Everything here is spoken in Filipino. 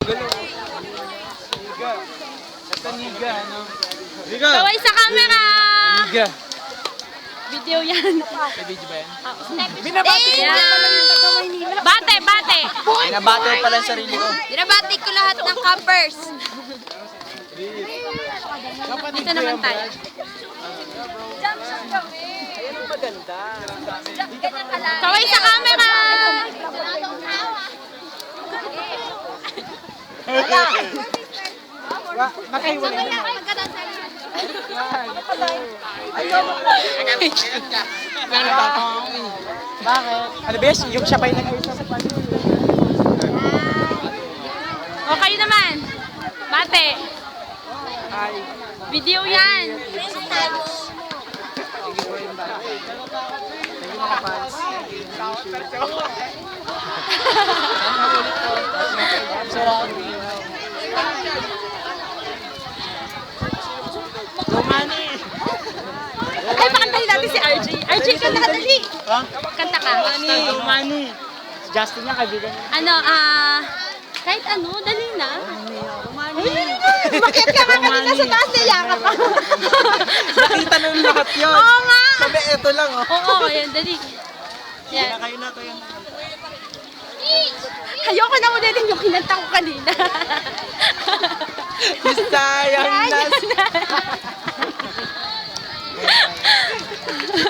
Niga. Ito niga, ano? Niga. Kaway sa camera! Niga. Video yan. May video ba yan? Binabati ko Bate, bate! Binabati ko pala ang sarili ko. Binabati ko lahat ng campers. Dito naman tayo. Kaway sa camera! Nakahiwalay na. Bakit? Ano ba yung siya pa yung nag-ayos sa pati? O kayo naman. Bate. Ay. Video yan. Romani! Ay, pakantahin natin si RJ. RJ, kanta ka dali. Ha? Kanta ka. Romani! Si Justin niya, kaibigan niya. Ano, kahit ano, dali na. Bakit ka nga kanina sa taas niya ka pa? Nakita nung lahat yun. Oo nga. Sabi, eto lang, oh. Oo, ayan, dali. Yan. Kayo na, kayo na. Ayoko na ulitin yung kinanta ko kanina. Sayang na.